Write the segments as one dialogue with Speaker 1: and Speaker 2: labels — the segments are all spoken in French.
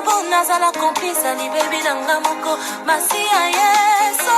Speaker 1: bona zala kompisa ni baby nanga moko masia yeso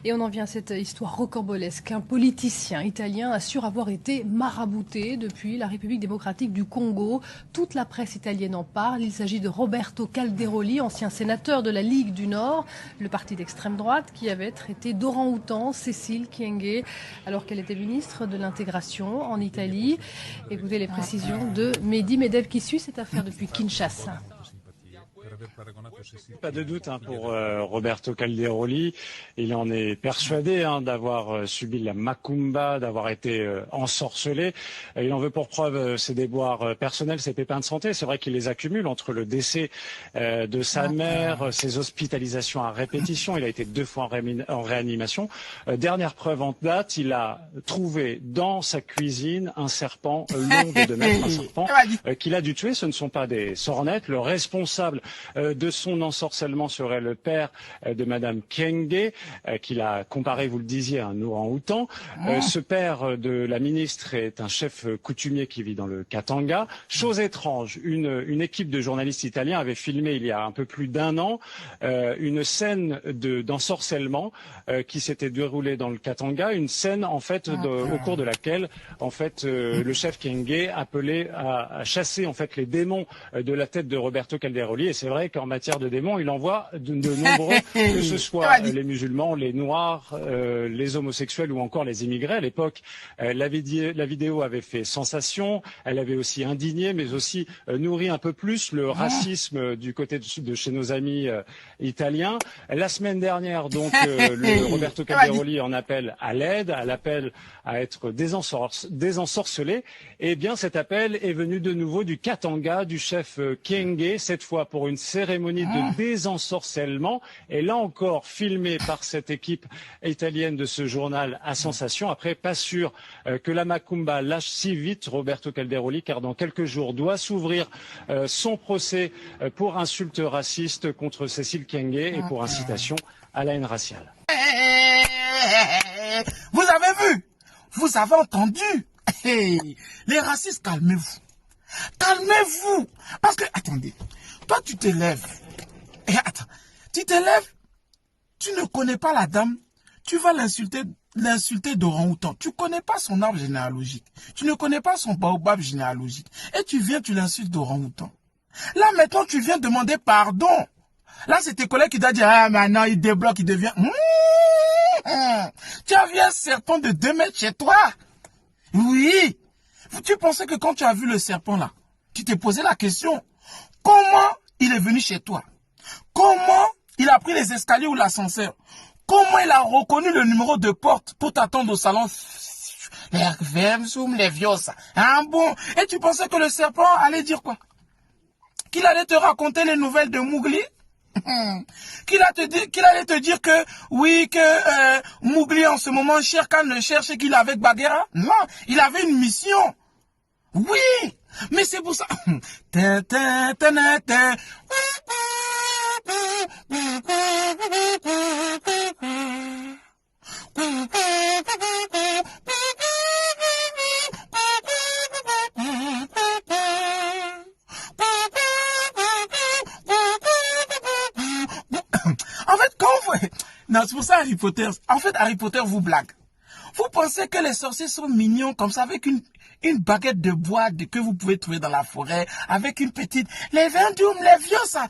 Speaker 2: Et on en vient à cette histoire rocambolesque. Un politicien italien assure avoir été marabouté depuis la République démocratique du Congo. Toute la presse italienne en parle. Il s'agit de Roberto Calderoli, ancien sénateur de la Ligue du Nord, le parti d'extrême droite, qui avait traité d'orang-outan Cécile Kyenge alors qu'elle était ministre de l'intégration en Italie. Écoutez les précisions de Mehdi Medev qui suit cette affaire depuis Kinshasa.
Speaker 3: Pas de doute pour Roberto Calderoli. Il en est persuadé d'avoir subi la macumba, d'avoir été ensorcelé. Il en veut pour preuve ses déboires personnels, ses pépins de santé. C'est vrai qu'il les accumule entre le décès de sa mère, ses hospitalisations à répétition. Il a été 2 fois en réanimation. Dernière preuve en date, il a trouvé dans sa cuisine un serpent long de 2 mètres, un serpent qu'il a dû tuer. Ce ne sont pas des sornettes. Le responsable de son ensorcellement serait le père de Madame Kyenge, qu'il a comparé, vous le disiez, à un orang-outan. Ce père de la ministre est un chef coutumier qui vit dans le Katanga. Chose étrange, une équipe de journalistes italiens avait filmé il y a un peu plus d'1 an une scène d'ensorcellement qui s'était déroulée dans le Katanga, une scène en fait au cours de laquelle en fait le chef Kyenge appelait à chasser en fait les démons de la tête de Roberto Calderoli. Et c'est vrai qu'en matière de démons, il en voit de nombreux, que ce soit les musulmans, les noirs, les homosexuels ou encore les immigrés. À l'époque, la vidéo avait fait sensation, elle avait aussi indigné, mais aussi nourri un peu plus le racisme du côté de chez nos amis italiens. La semaine dernière, donc, le Roberto Calderoli en appelle à l'aide, à l'appel à être désensorcelé. Et bien, cet appel est venu de nouveau du Katanga, du chef Kyenge, cette fois pour une cérémonie de désensorcellement, et là encore filmé par cette équipe italienne de ce journal à sensation. Après, pas sûr que la macumba lâche si vite Roberto Calderoli, car dans quelques jours doit s'ouvrir son procès pour insulte raciste contre Cécile Kyenge et pour incitation à la haine raciale.
Speaker 4: Vous avez vu? Vous avez entendu? Les racistes, calmez-vous. Calmez-vous. Parce que, attendez, toi tu te lèves. Et attends, tu te lèves, tu ne connais pas la dame, tu vas l'insulter d'orang-outan. Tu ne connais pas son arbre généalogique. Tu ne connais pas son baobab généalogique. Et tu viens, tu l'insultes d'orang-outan. Là maintenant, tu viens demander pardon. Là, c'est tes collègues qui t'ont dit, ah maintenant il débloque, il devient... Tu as vu un serpent de 2 mètres chez toi? Oui. Tu pensais que quand tu as vu le serpent là, tu t'es posé la question, comment il est venu chez toi? Comment il a pris les escaliers ou l'ascenseur? Comment il a reconnu le numéro de porte pour t'attendre au salon? Les vieux, ça. Ah bon? Et tu pensais que le serpent allait dire quoi? Qu'il allait te raconter les nouvelles de Mowgli? Qu'il allait te dire que oui, que Mowgli en ce moment Shere Khan le cherche et qu'il est avec Bagheera? Non, il avait une mission. Oui, mais c'est pour ça. En fait, quand vous... Non, c'est pour ça Harry Potter. En fait, Harry Potter vous blague. Vous pensez que les sorciers sont mignons comme ça, avec une baguette de bois que vous pouvez trouver dans la forêt, avec une petite... Les Vendoum, les vieux, ça.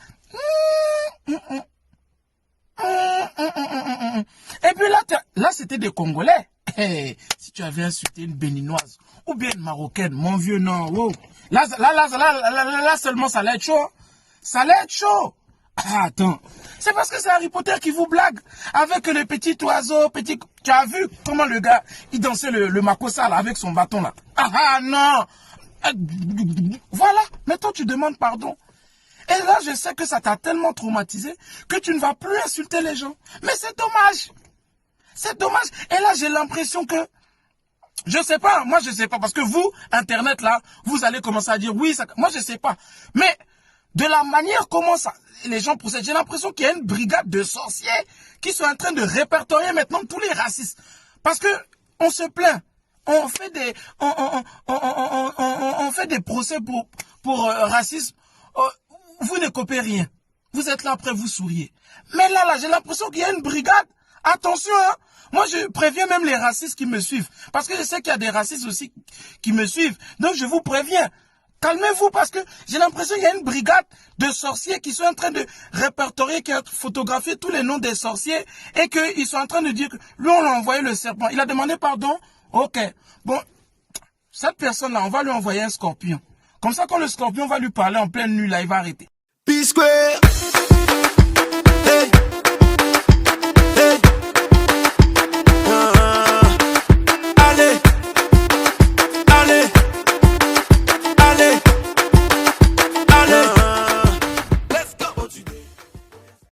Speaker 4: Et puis là c'était des Congolais. Hey, si tu avais insulté une Béninoise ou bien une Marocaine, mon vieux, non. Oh. Là, seulement, ça allait être chaud. Ça allait être chaud. Ah, attends. C'est parce que c'est Harry Potter qui vous blague. Avec le petit oiseau, Tu as vu comment le gars, il dansait le makossa là, avec son bâton là. Ah, non. Voilà. Maintenant, tu demandes pardon. Et là, je sais que ça t'a tellement traumatisé que tu ne vas plus insulter les gens. Mais c'est dommage. C'est dommage. Et là, j'ai l'impression que... Je sais pas. Moi, je sais pas. Parce que vous, Internet, là, vous allez commencer à dire oui. Ça... Moi, je sais pas. Mais de la manière comment ça, les gens procèdent, j'ai l'impression qu'il y a une brigade de sorciers qui sont en train de répertorier maintenant tous les racistes. Parce que on se plaint. On fait des procès pour racisme. Vous ne copiez rien. Vous êtes là après, vous souriez. Mais là, j'ai l'impression qu'il y a une brigade. Attention, hein. Moi, je préviens même les racistes qui me suivent. Parce que je sais qu'il y a des racistes aussi qui me suivent. Donc, je vous préviens. Calmez-vous parce que j'ai l'impression qu'il y a une brigade de sorciers qui sont en train de répertorier, qui a photographié tous les noms des sorciers et qu'ils sont en train de dire que lui, on l'a envoyé le serpent. Il a demandé pardon. Ok. Bon, cette personne-là, on va lui envoyer un scorpion. Comme ça, quand le scorpion va lui parler en pleine nuit, là, il va arrêter.
Speaker 5: P-Square.